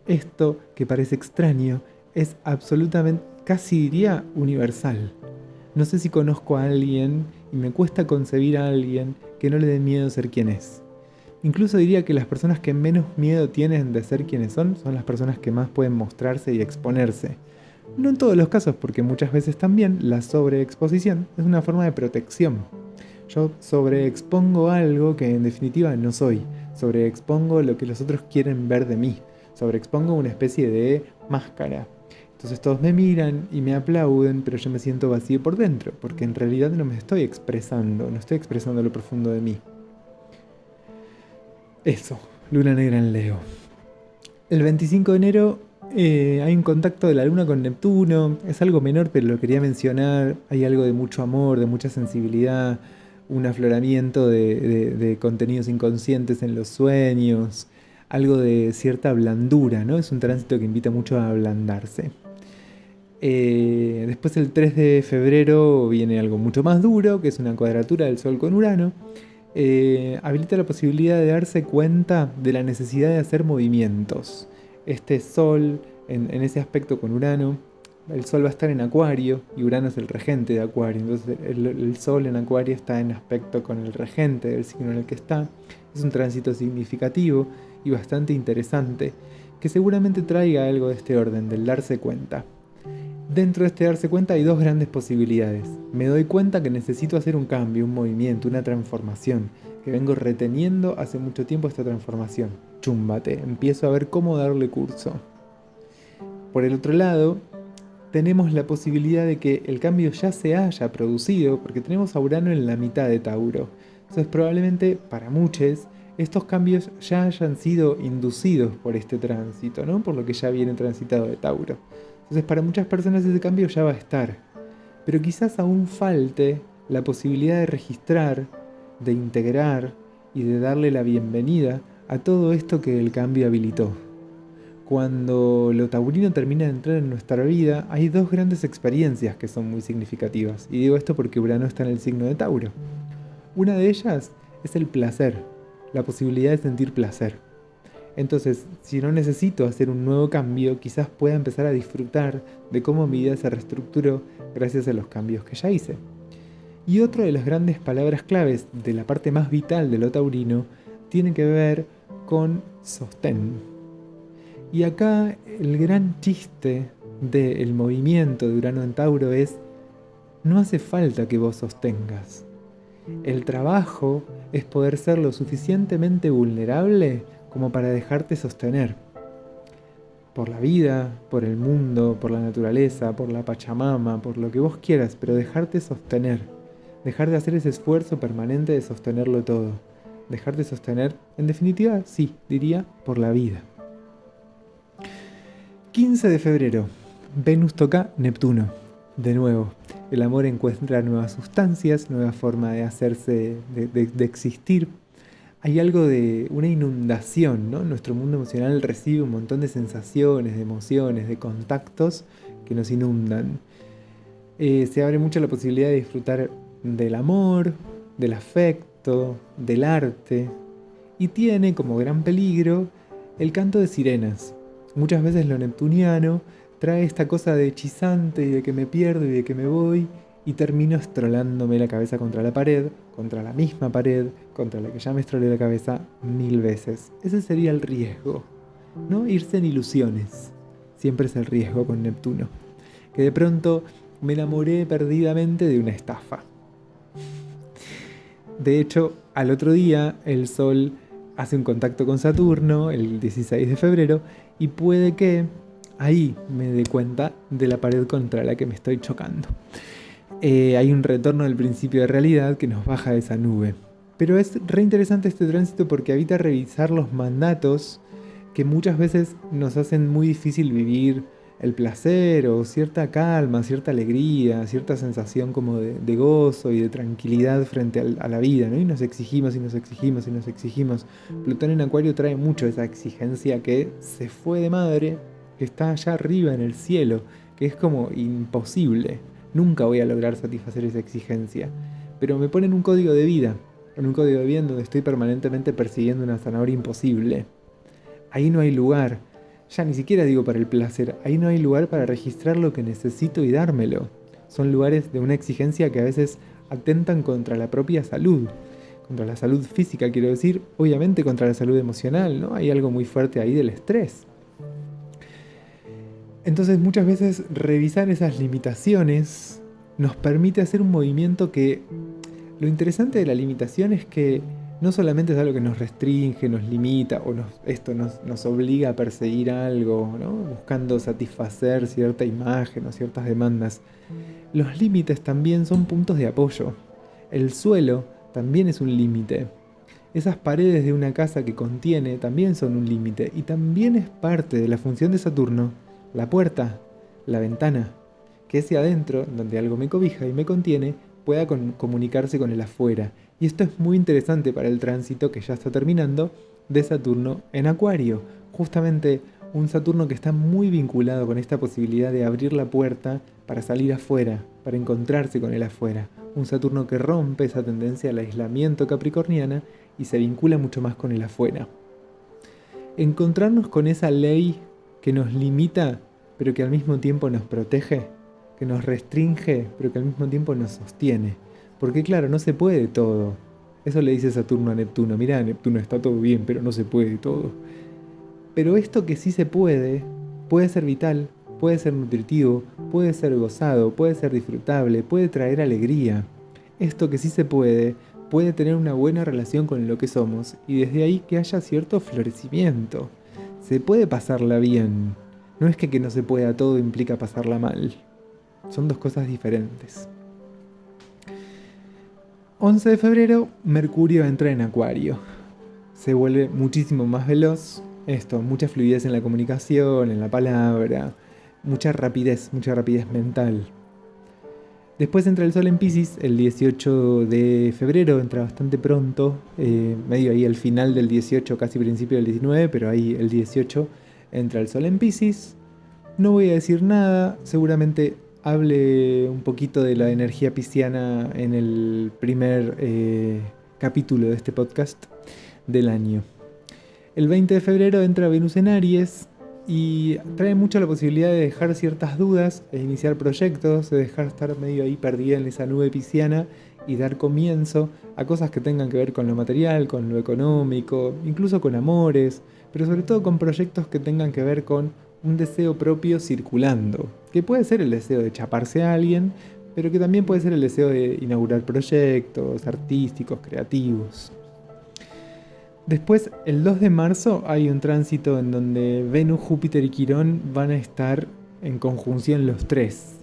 A: Esto, que parece extraño, es absolutamente, casi diría, universal. No sé si conozco a alguien, y me cuesta concebir a alguien que no le dé miedo ser quien es. Incluso diría que las personas que menos miedo tienen de ser quienes son las personas que más pueden mostrarse y exponerse. No en todos los casos, porque muchas veces también la sobreexposición es una forma de protección. Yo sobreexpongo algo que en definitiva no soy. Sobreexpongo lo que los otros quieren ver de mí. Sobreexpongo una especie de máscara. Entonces todos me miran y me aplauden, pero yo me siento vacío por dentro, porque en realidad no me estoy expresando, no estoy expresando lo profundo de mí. Eso, luna negra en Leo. El 25 de enero hay un contacto de la luna con Neptuno, es algo menor pero lo quería mencionar, hay algo de mucho amor, de mucha sensibilidad, un afloramiento de contenidos inconscientes en los sueños, algo de cierta blandura, ¿no? Es un tránsito que invita mucho a ablandarse. Después el 3 de febrero viene algo mucho más duro, que es una cuadratura del Sol con Urano. Habilita la posibilidad de darse cuenta de la necesidad de hacer movimientos. Este Sol, en ese aspecto con Urano, El Sol va a estar en Acuario y Urano es el regente de Acuario. Entonces el Sol en Acuario está en aspecto con el regente del signo en el que está. Es un tránsito significativo y bastante interesante que seguramente traiga algo de este orden, del darse cuenta. Dentro de este darse cuenta hay dos grandes posibilidades. Me doy cuenta que necesito hacer un cambio, un movimiento, una transformación, que vengo reteniendo hace mucho tiempo esta transformación. Chúmbate, empiezo a ver cómo darle curso. Por el otro lado, tenemos la posibilidad de que el cambio ya se haya producido, porque tenemos a Urano en la mitad de Tauro. Entonces probablemente para muchos estos cambios ya hayan sido inducidos por este tránsito, ¿no? Por lo que ya viene transitado de Tauro. Entonces para muchas personas ese cambio ya va a estar. Pero quizás aún falte la posibilidad de registrar, de integrar y de darle la bienvenida a todo esto que el cambio habilitó. Cuando lo taurino termina de entrar en nuestra vida, hay dos grandes experiencias que son muy significativas. Y digo esto porque Urano está en el signo de Tauro. Una de ellas es el placer, la posibilidad de sentir placer. Entonces, si no necesito hacer un nuevo cambio, quizás pueda empezar a disfrutar de cómo mi vida se reestructuró gracias a los cambios que ya hice. Y otra de las grandes palabras claves de la parte más vital de lo taurino tiene que ver con sostén. Y acá el gran chiste del movimiento de Urano en Tauro es: no hace falta que vos sostengas. El trabajo es poder ser lo suficientemente vulnerable como para dejarte sostener. Por la vida, por el mundo, por la naturaleza, por la Pachamama, por lo que vos quieras, pero dejarte sostener. Dejar de hacer ese esfuerzo permanente de sostenerlo todo. Dejarte sostener, en definitiva, sí, diría, por la vida. 15 de febrero, Venus toca Neptuno. De nuevo, el amor encuentra nuevas sustancias, nueva forma de hacerse, de existir. Hay algo de una inundación, ¿no? Nuestro mundo emocional recibe un montón de sensaciones, de emociones, de contactos que nos inundan. Se abre mucho la posibilidad de disfrutar del amor, del afecto, del arte. Y tiene como gran peligro el canto de sirenas. Muchas veces lo neptuniano trae esta cosa de hechizante y de que me pierdo y de que me voy y termino estrolándome la cabeza contra la pared, contra la misma pared, contra la que ya me estrolé la cabeza 1000 veces. Ese sería el riesgo, ¿no? Irse en ilusiones. Siempre es el riesgo con Neptuno. Que de pronto me enamoré perdidamente de una estafa. De hecho, al otro día el Sol hace un contacto con Saturno, el 16 de febrero, y puede que ahí me dé cuenta de la pared contra la que me estoy chocando. Hay un retorno del principio de realidad que nos baja de esa nube. Pero es re interesante este tránsito porque evita revisar los mandatos que muchas veces nos hacen muy difícil vivir el placer o cierta calma, cierta alegría, cierta sensación como de gozo y de tranquilidad frente a la vida, ¿no? Y nos exigimos y nos exigimos y nos exigimos. Plutón en Acuario trae mucho esa exigencia que se fue de madre, que está allá arriba en el cielo, que es como imposible. Nunca voy a lograr satisfacer esa exigencia. Pero me ponen un código de vida, en un código de vida en donde estoy permanentemente persiguiendo una zanahoria imposible. Ahí no hay lugar. Ya ni siquiera digo para el placer, ahí no hay lugar para registrar lo que necesito y dármelo. Son lugares de una exigencia que a veces atentan contra la propia salud, contra la salud física, quiero decir, obviamente contra la salud emocional, ¿no? Hay algo muy fuerte ahí del estrés. Entonces muchas veces revisar esas limitaciones nos permite hacer un movimiento que... Lo interesante de la limitación es que no solamente es algo que nos restringe, nos limita o nos obliga a perseguir algo, ¿no? Buscando satisfacer cierta imagen o ciertas demandas. Los límites también son puntos de apoyo. El suelo también es un límite. Esas paredes de una casa que contiene también son un límite y también es parte de la función de Saturno, la puerta, la ventana, que hacia adentro, donde algo me cobija y me contiene, pueda comunicarse con el afuera. Y esto es muy interesante para el tránsito que ya está terminando de Saturno en Acuario. Justamente un Saturno que está muy vinculado con esta posibilidad de abrir la puerta para salir afuera, para encontrarse con el afuera. Un Saturno que rompe esa tendencia al aislamiento capricorniana y se vincula mucho más con el afuera. Encontrarnos con esa ley que nos limita, pero que al mismo tiempo nos protege, que nos restringe, pero que al mismo tiempo nos sostiene. Porque claro, no se puede todo. Eso le dice Saturno a Neptuno. Mirá, Neptuno, está todo bien, pero no se puede todo. Pero esto que sí se puede ser vital, puede ser nutritivo, puede ser gozado, puede ser disfrutable, puede traer alegría. Esto que sí se puede tener una buena relación con lo que somos y desde ahí que haya cierto florecimiento. Se puede pasarla bien. No es que no se pueda todo implica pasarla mal. Son dos cosas diferentes. 11 de febrero, Mercurio entra en Acuario. Se vuelve muchísimo más veloz. Mucha fluidez en la comunicación, en la palabra, mucha rapidez mental. Después entra el Sol en Piscis el 18 de febrero, entra bastante pronto, medio ahí al final del 18, casi principio del 19, pero ahí el 18 entra el Sol en Piscis. No voy a decir nada, seguramente hable un poquito de la energía pisciana en el primer capítulo de este podcast del año. El 20 de febrero entra Venus en Aries y trae mucho la posibilidad de dejar ciertas dudas e iniciar proyectos, de dejar estar medio ahí perdida en esa nube pisciana y dar comienzo a cosas que tengan que ver con lo material, con lo económico, incluso con amores, pero sobre todo con proyectos que tengan que ver con un deseo propio circulando, que puede ser el deseo de chaparse a alguien, pero que también puede ser el deseo de inaugurar proyectos artísticos, creativos. Después, el 2 de marzo, hay un tránsito en donde Venus, Júpiter y Quirón van a estar en conjunción los tres.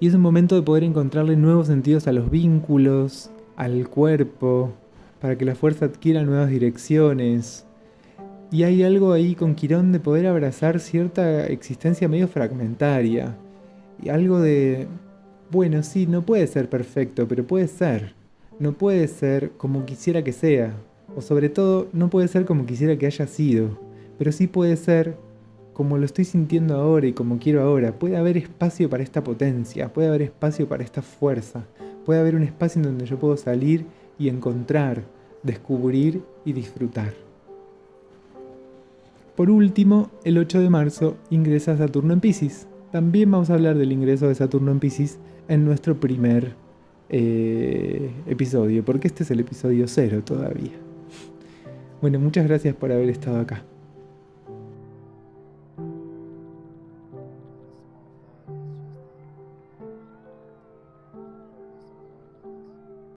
A: Y es un momento de poder encontrarle nuevos sentidos a los vínculos, al cuerpo, para que la fuerza adquiera nuevas direcciones. Y hay algo ahí con Quirón de poder abrazar cierta existencia medio fragmentaria. Y algo de, bueno, sí, no puede ser perfecto, pero puede ser. No puede ser como quisiera que sea. O sobre todo, no puede ser como quisiera que haya sido, pero sí puede ser como lo estoy sintiendo ahora y como quiero ahora. Puede haber espacio para esta potencia, puede haber espacio para esta fuerza, puede haber un espacio en donde yo puedo salir y encontrar, descubrir y disfrutar. Por último, el 8 de marzo ingresa Saturno en Piscis. También vamos a hablar del ingreso de Saturno en Piscis en nuestro primer episodio, porque este es el episodio 0 todavía. Bueno, muchas gracias por haber estado acá.